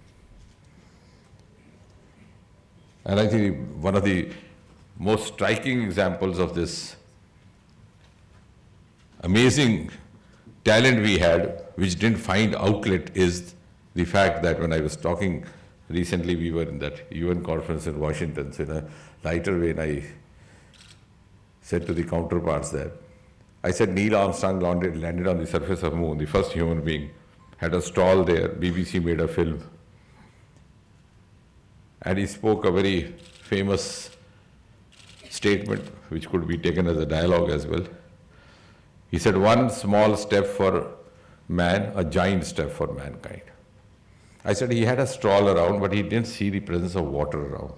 And I think one of the most striking examples of this amazing talent we had, which didn't find outlet, is the fact that when I was talking recently, we were in that UN conference in Washington, so in a lighter vein, I said to the counterparts there, I said Neil Armstrong landed on the surface of the moon, the first human being, had a stall there, BBC made a film, and he spoke a very famous statement, which could be taken as a dialogue as well. He said, one small step for man, a giant step for mankind. I said he had a stroll around, but he didn't see the presence of water around.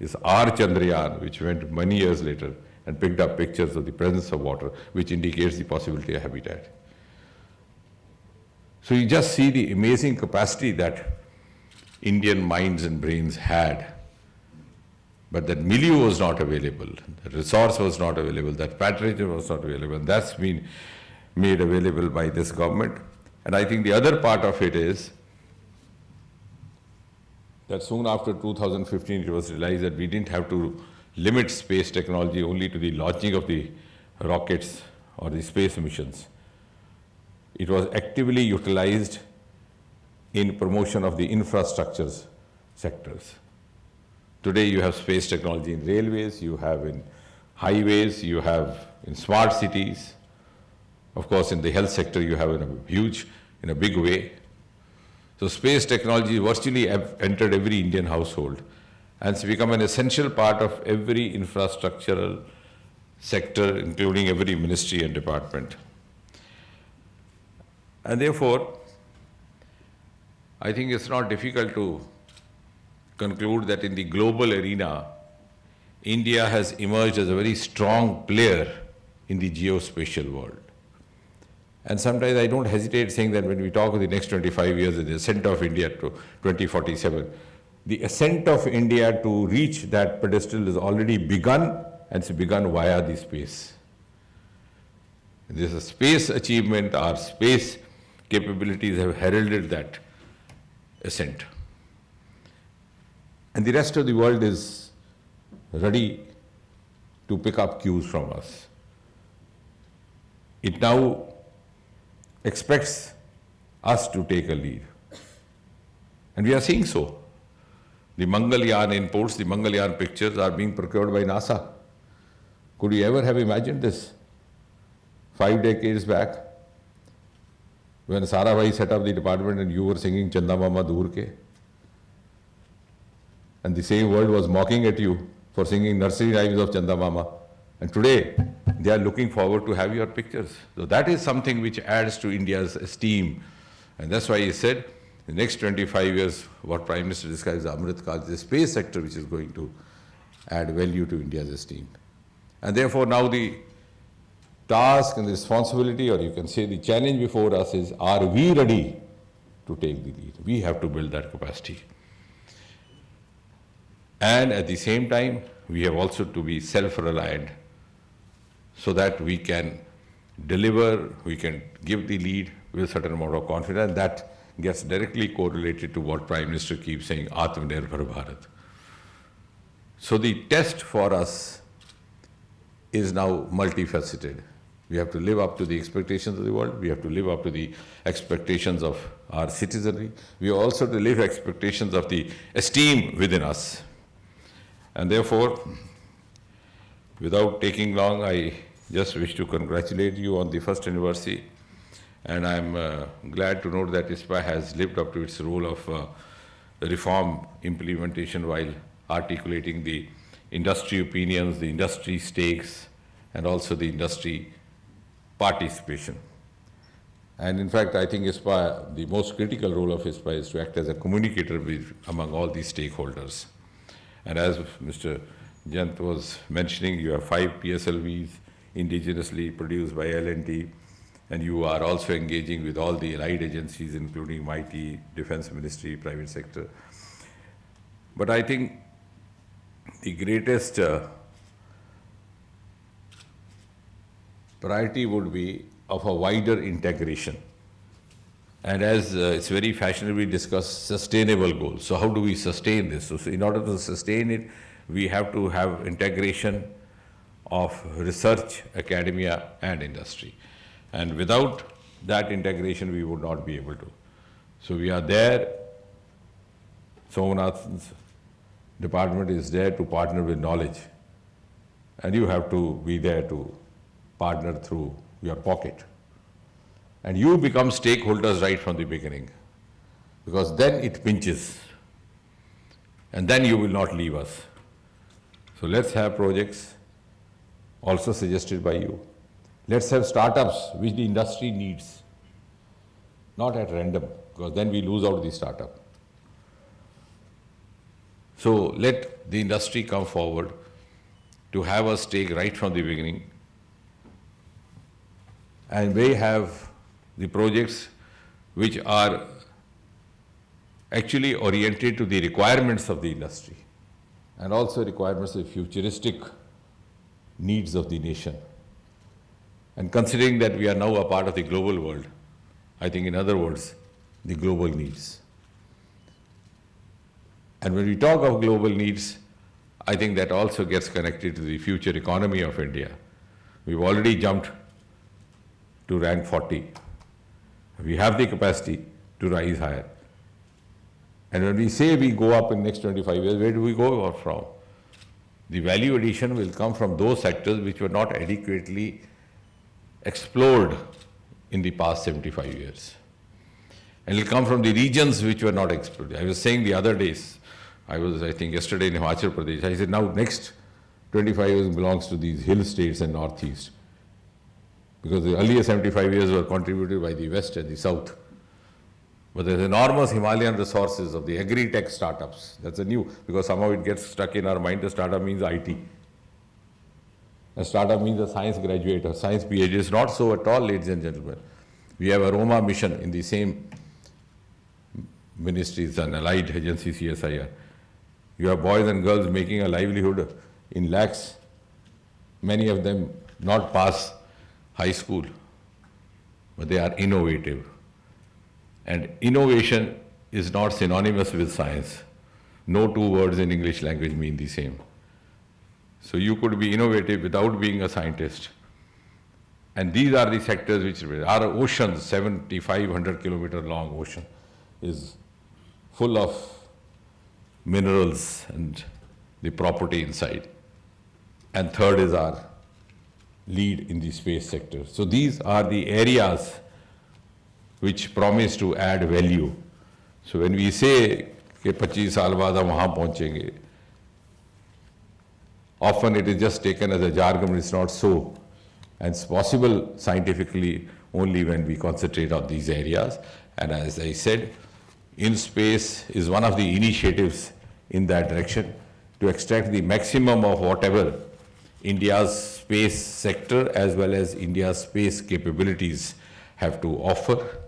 It's our Chandrayaan, which went many years later and picked up pictures of the presence of water, which indicates the possibility of habitat. So you just see the amazing capacity that Indian minds and brains had. But that milieu was not available, the resource was not available, that patriotism was not available, and that's been made available by this government. And I think the other part of it is that soon after 2015 it was realized that we didn't have to limit space technology only to the launching of the rockets or the space missions. It was actively utilized in promotion of the infrastructures sectors. Today you have space technology in railways, you have in highways, you have in smart cities. Of course, in the health sector you have in a big way. So space technology virtually entered every Indian household, and it's become an essential part of every infrastructural sector, including every ministry and department. And therefore, I think it's not difficult to conclude that in the global arena, India has emerged as a very strong player in the geospatial world. And sometimes I don't hesitate saying that when we talk of the next 25 years, the ascent of India to 2047, the ascent of India to reach that pedestal has already begun, and it's begun via the space. This is a space achievement, our space capabilities have heralded that ascent. And the rest of the world is ready to pick up cues from us. It now expects us to take a lead. And we are seeing so. The Mangalyaan imports, the Mangalyaan pictures are being procured by NASA. Could you ever have imagined this 5 decades back when Sarabhai set up the department and you were singing Chanda Mama Dur Ke? And the same world was mocking at you for singing nursery rhymes of Chanda Mama. And today, they are looking forward to have your pictures. So that is something which adds to India's esteem. And that's why he said, the next 25 years, what Prime Minister describes as Amrit Kal, the space sector which is going to add value to India's esteem. And therefore now the task and the responsibility, or you can say the challenge before us is, are we ready to take the lead? We have to build that capacity. And at the same time, we have also to be self-reliant so that we can deliver, we can give the lead with a certain amount of confidence. That gets directly correlated to what Prime Minister keeps saying, Atmanirbhar Bharat. So the test for us is now multifaceted. We have to live up to the expectations of the world. We have to live up to the expectations of our citizenry. We have also to live expectations of the esteem within us. And therefore, without taking long, I just wish to congratulate you on the first anniversary. And I'm glad to note that ISpA has lived up to its role of reform implementation while articulating the industry opinions, the industry stakes, and also the industry participation. And in fact, I think ISpA, the most critical role of ISpA is to act as a communicator among all these stakeholders. And as Mr. Jant was mentioning, you have 5 PSLVs indigenously produced by L&T, and you are also engaging with all the allied agencies, including MIT, Defense Ministry, private sector. But I think the greatest priority would be of a wider integration. And as it's very fashionably discussed, sustainable goals. So how do we sustain this? So in order to sustain it, we have to have integration of research, academia, and industry. And without that integration, we would not be able to. So we are there. Somanath's department is there to partner with knowledge. And you have to be there to partner through your pocket. And you become stakeholders right from the beginning, because then it pinches, and then you will not leave us. So let's have projects also suggested by you. Let's have startups which the industry needs, not at random, because then we lose out the startup. So let the industry come forward to have a stake right from the beginning, and we have the projects which are actually oriented to the requirements of the industry and also requirements of futuristic needs of the nation. And considering that we are now a part of the global world, I think in other words, the global needs. And when we talk of global needs, I think that also gets connected to the future economy of India. We've already jumped to rank 40. We have the capacity to rise higher. And when we say we go up in next 25 years, where do we go up from? The value addition will come from those sectors which were not adequately explored in the past 75 years. And it will come from the regions which were not explored. I was saying the other days, I think yesterday in Himachal Pradesh, I said now next 25 years belongs to these hill states and northeast. Because the earlier 75 years were contributed by the west and the south. But there's enormous Himalayan resources of the agri-tech startups. That's a new, because somehow it gets stuck in our mind, the startup means IT. A startup means a science graduate, a science PhD. It's not so at all, ladies and gentlemen. We have a Roma mission in the same ministries and allied agency CSIR. You have boys and girls making a livelihood in lakhs, many of them not pass high school, but they are innovative. And innovation is not synonymous with science. No two words in English language mean the same. So you could be innovative without being a scientist. And these are the sectors which our ocean, 7,500 kilometer long ocean, is full of minerals and the property inside. And third is our lead in the space sector. So these are the areas which promise to add value. So when we say कि 25 साल बाद हम वहाँ पहुँचेंगे, often it is just taken as a jargon, it's not so. And it's possible scientifically only when we concentrate on these areas. And as I said, InSpace is one of the initiatives in that direction to extract the maximum of whatever India's space sector as well as India's space capabilities have to offer.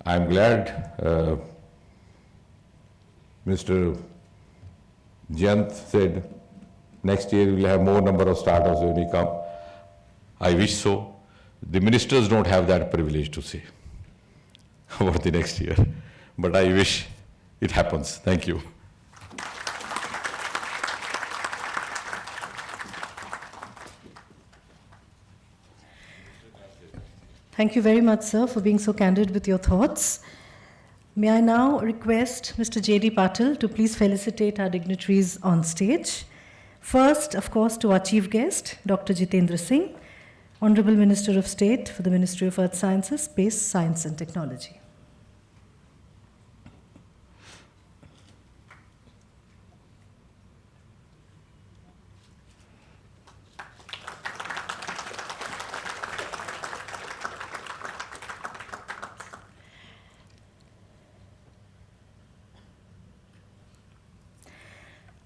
I'm glad Mr. Jayant said next year we'll have more number of startups when we come. I wish so. The ministers don't have that privilege to say about the next year, but I wish it happens. Thank you. Thank you very much, sir, for being so candid with your thoughts. May I now request Mr. J.D. Patil to please felicitate our dignitaries on stage. First, of course, to our chief guest, Dr. Jitendra Singh, Honorable Minister of State for the Ministry of Earth Sciences, Space, Science and Technology.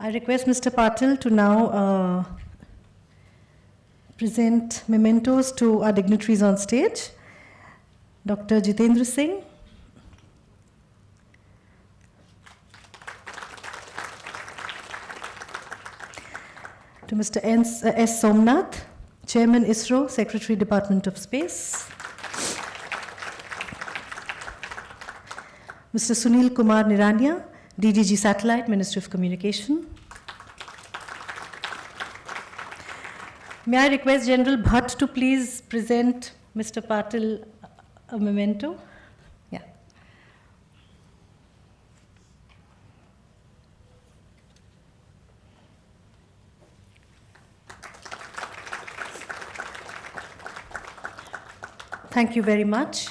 I request Mr. Patil to now present mementos to our dignitaries on stage. Dr. Jitendra Singh. To Mr. S. Somanath, Chairman ISRO, Secretary, Department of Space. Mr. Sunil Kumar Nirania, DDG Satellite, Ministry of Communication. May I request General Bhatt to please present Mr. Patil a memento? Yeah. Thank you very much.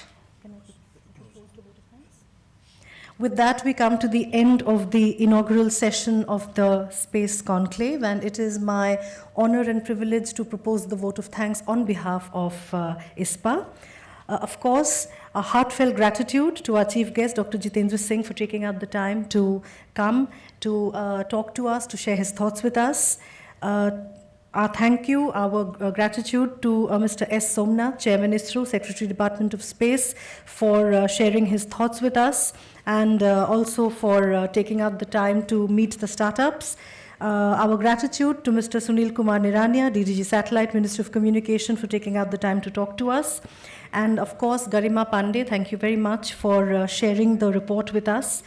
With that, we come to the end of the inaugural session of the Space Conclave, and it is my honor and privilege to propose the vote of thanks on behalf of ISpA. Of course, a heartfelt gratitude to our chief guest, Dr. Jitendra Singh, for taking out the time to come to talk to us, to share his thoughts with us. Our thank you, our gratitude to Mr. S. Somanath, Chairman ISRO, Secretary, Department of Space, for sharing his thoughts with us, and also for taking out the time to meet the startups. Our gratitude to Mr. Sunil Kumar Nirania, DDG Satellite, Ministry of Communication, for taking out the time to talk to us. And of course, Garima Pandey, thank you very much for sharing the report with us.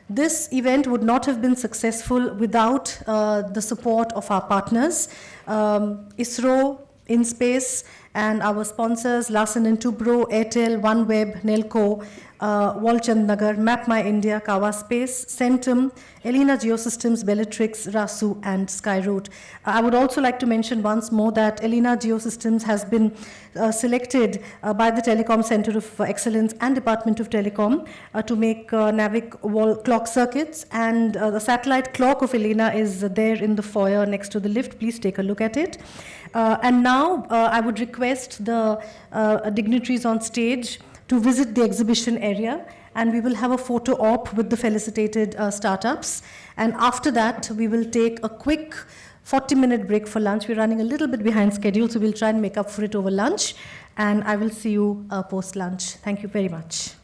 This event would not have been successful without the support of our partners, ISRO, InSpace, and our sponsors, Larsen & Toubro, Airtel, OneWeb, Nelco, Walchand Nagar, Map My India, Kawa Space, Centum, Elena Geosystems, Bellatrix, Rasu, and Skyroot. I would also like to mention once more that Elena Geosystems has been selected by the Telecom Center of Excellence and Department of Telecom to make NAVIC wall clock circuits, and the satellite clock of Elena is there in the foyer next to the lift. Please take a look at it. And now I would request the dignitaries on stage to visit the exhibition area, and we will have a photo op with the felicitated startups. And after that, we will take a quick 40-minute break for lunch. We're running a little bit behind schedule, so we'll try and make up for it over lunch. And I will see you post-lunch. Thank you very much.